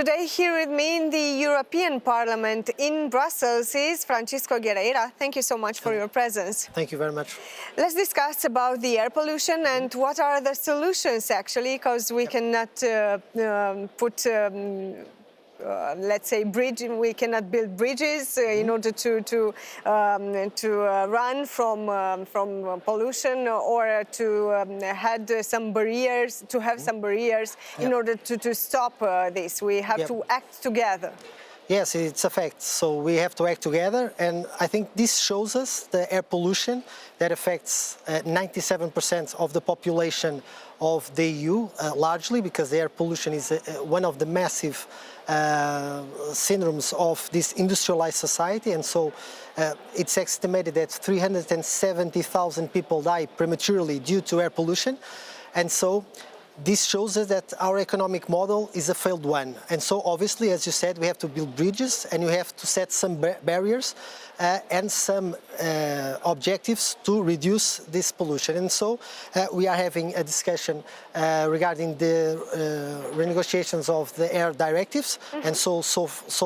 Today here with me in the European Parliament in Brussels is Guerreiro. Thank you so much for your presence. Thank you very much. Let's discuss about the air pollution and what are the solutions actually, because we cannot put let's say we cannot build bridges in order to run from pollution, or to have some barriers in order to stop this. We have to act together. Yes, it's a fact. So we have to act together, and I think this shows us the air pollution that affects 97% of the population of the EU, largely because the air pollution is one of the massive syndromes of this industrialized society, and so it's estimated that 370,000 people die prematurely due to air pollution, and so this shows us that our economic model is a failed one. And so obviously, as you said, we have to build bridges and we have to set some barriers and some objectives to reduce this pollution. And so we are having a discussion regarding the renegotiations of the air directives. And so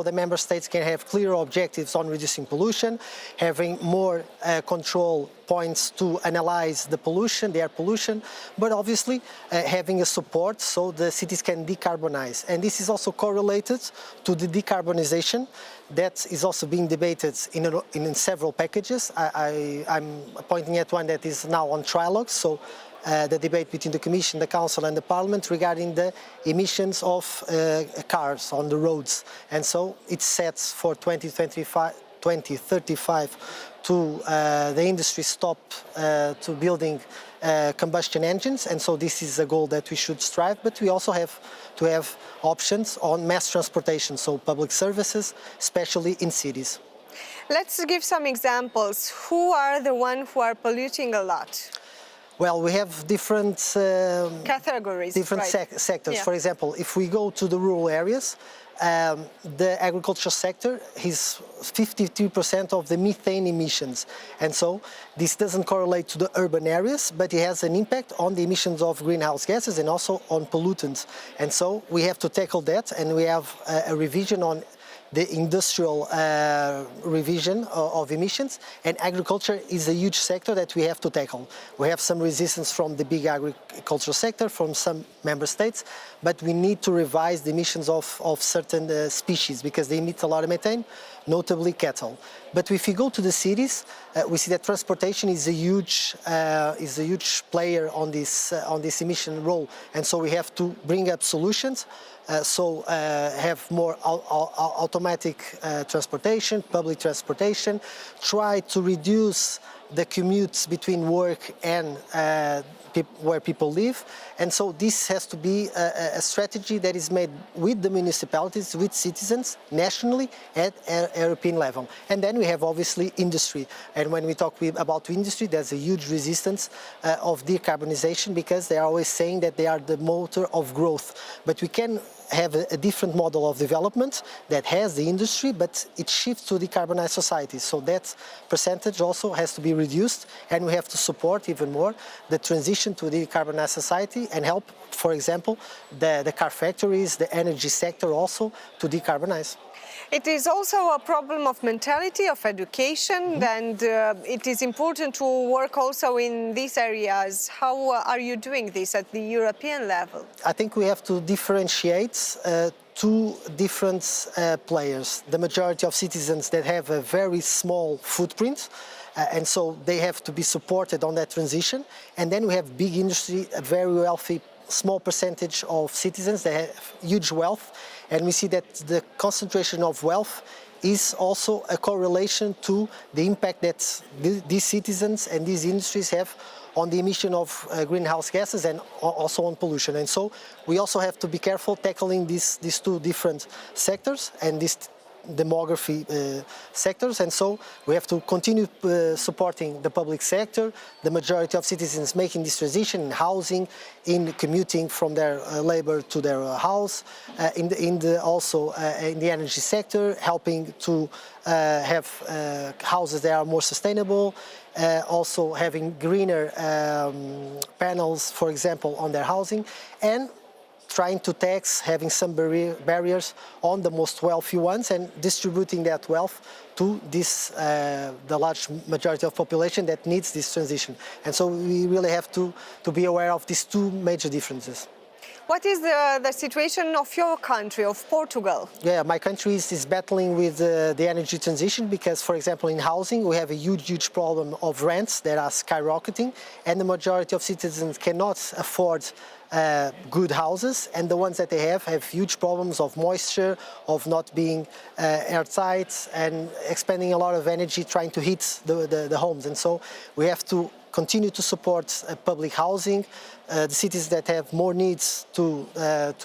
the member states can have clear objectives on reducing pollution, having more control points to analyze the pollution, the air pollution, but obviously having a support so the cities can decarbonize. And this is also correlated to the decarbonization that is also being debated in several packages. I'm pointing at one that is now on trilogue, so the debate between the Commission, the Council and the Parliament regarding the emissions of cars on the roads. And so it's set for 2035 to the industry stop to building combustion engines, and so this is a goal that we should strive, but we also have to have options on mass transportation, so public services, especially in cities. Let's give some examples. Who are the ones who are polluting a lot? Well, we have different categories, different sectors. For example, if we go to the rural areas, the agriculture sector is 52% of the methane emissions, and so this doesn't correlate to the urban areas, but it has an impact on the emissions of greenhouse gases and also on pollutants, and so we have to tackle that, and we have a revision on the industrial revision of emissions, and agriculture is a huge sector that we have to tackle. We have some resistance from the big agricultural sector, from some member states, but we need to revise the emissions of certain species because they emit a lot of methane, notably cattle. But if you go to the cities, we see that transportation is a huge player on this emission role, and so we have to bring up solutions. Have more automatic transportation, public transportation, try to reduce the commutes between work and where people live, and so this has to be a strategy that is made with the municipalities, with citizens, nationally at European level. And then we have obviously industry, and when we talk about industry, there's a huge resistance of decarbonization because they are always saying that they are the motor of growth, but we can have a different model of development that has the industry, but it shifts to decarbonized society. So that percentage also has to be reduced, and we have to support even more the transition to decarbonized society and help, for example, the car factories, the energy sector also to decarbonize. It is also a problem of mentality, of education, and it is important to work also in these areas. How are you doing this at the European level? I think we have to differentiate two different players. The majority of citizens that have a very small footprint, and so they have to be supported on that transition. And then we have big industry, a very wealthy small percentage of citizens that have huge wealth, and we see that the concentration of wealth is also a correlation to the impact that these citizens and these industries have on the emission of greenhouse gases and also on pollution. And so we also have to be careful tackling these two different sectors and this demography sectors, and so we have to continue supporting the public sector, the majority of citizens making this transition in housing, in commuting from their labor to their house, also in the energy sector, helping to have houses that are more sustainable, also having greener panels, for example, on their housing, and trying to tax, having some barriers on the most wealthy ones and distributing that wealth to this, the large majority of population that needs this transition. And so we really have to be aware of these two major differences. What is the situation of your country, of Portugal? Yeah, my country is battling with the energy transition because, for example, in housing, we have a huge problem of rents that are skyrocketing, and the majority of citizens cannot afford good houses, and the ones that they have huge problems of moisture, of not being airtight, and expending a lot of energy trying to heat the homes. And so we have to continue to support public housing, the cities that have more needs to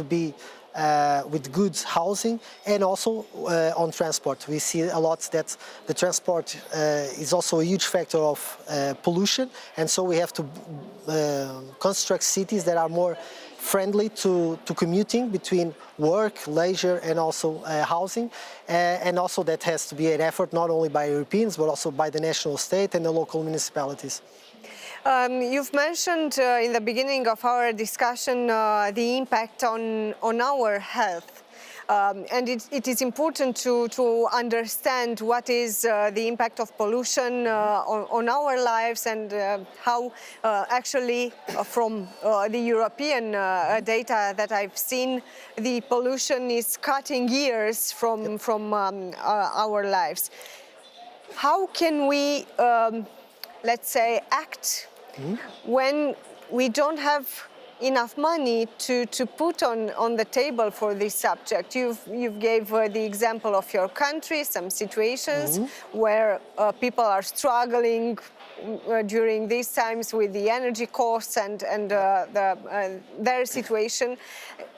be with good housing, and also on transport. We see a lot that the transport is also a huge factor of pollution, and so we have to construct cities that are more friendly to commuting between work, leisure, and also housing. And also that has to be an effort not only by Europeans, but also by the national state and the local municipalities. You've mentioned in the beginning of our discussion the impact on our health. And it is important to understand what is the impact of pollution on our lives, and how actually from the European data that I've seen, the pollution is cutting years from our lives. How can we, let's say, act when we don't have enough money to put on the table for this subject? You've gave the example of your country, some situations where people are struggling during these times with the energy costs and their situation.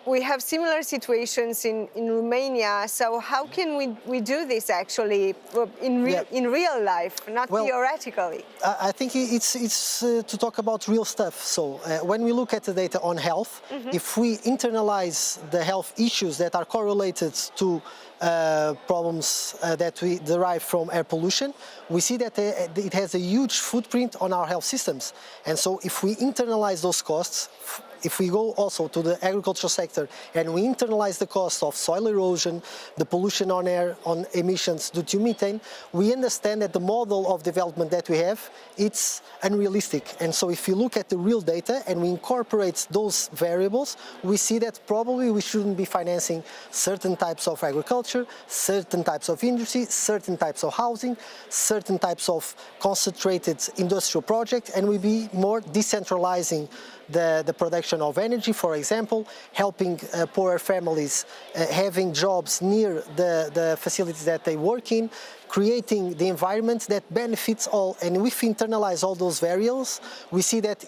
We have similar situations in Romania. So how can we do this actually in real life, not theoretically? I think it's to talk about real stuff. So when we look at the data on health, if we internalize the health issues that are correlated to problems that we derive from air pollution, we see that it has a huge footprint on our health systems. And so if we internalize those costs, if we go also to the agricultural sector and we internalize the cost of soil erosion, the pollution on air, on emissions due to methane, we understand that the model of development that we have, it's unrealistic. And so if you look at the real data and we incorporate those variables, we see that probably we shouldn't be financing certain types of agriculture, certain types of industry, certain types of housing, certain types of concentrated industrial projects, and we be more decentralizing the production of energy, for example, helping poorer families having jobs near the facilities that they work in, creating the environment that benefits all. And if we internalize all those variables, we see that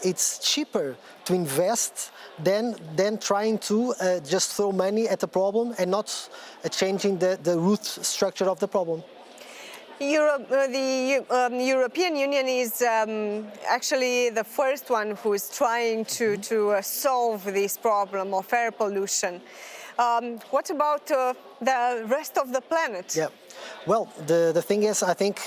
it's cheaper to invest than trying to just throw money at a problem and not changing the root structure of the problem. The European Union is actually the first one who is trying to solve this problem of air pollution. What about the rest of the planet? Yeah. Well, the thing is, I think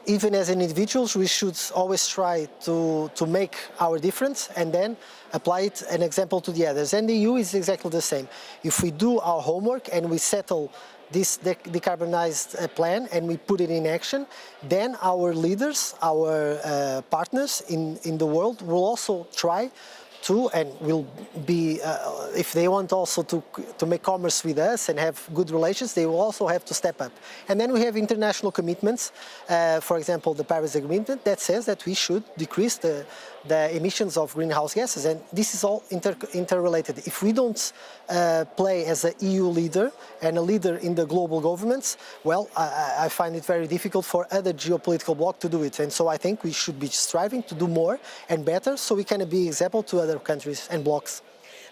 even as individuals, we should always try to make our difference and then apply it an example to the others. And the EU is exactly the same. If we do our homework and we settle this decarbonized plan and we put it in action, then our leaders, our partners in the world will also try to, and will be, if they want also to make commerce with us and have good relations, they will also have to step up. And then we have international commitments, for example, the Paris Agreement that says that we should decrease the emissions of greenhouse gases, and this is all interrelated. If we don't play as an EU leader and a leader in the global governments, well, I find it very difficult for other geopolitical blocs to do it. And so I think we should be striving to do more and better so we can be example to other countries and blocs.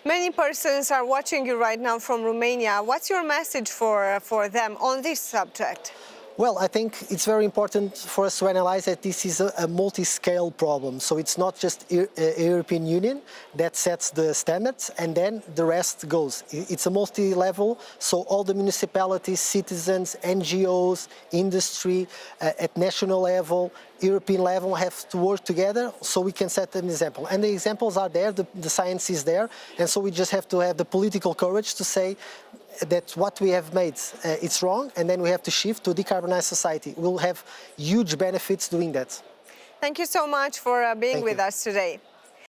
Many persons are watching you right now from Romania. What's your message for them on this subject? Well, I think it's very important for us to analyze that this is a multi-scale problem. So it's not just European Union that sets the standards and then the rest goes. It's a multi-level, so all the municipalities, citizens, NGOs, industry, at national level, European level have to work together so we can set an example. And the examples are there, the science is there, and so we just have to have the political courage to say that what we have made, it's wrong, and then we have to shift to a decarbonized society. We'll have huge benefits doing that. Thank you so much for being with us today.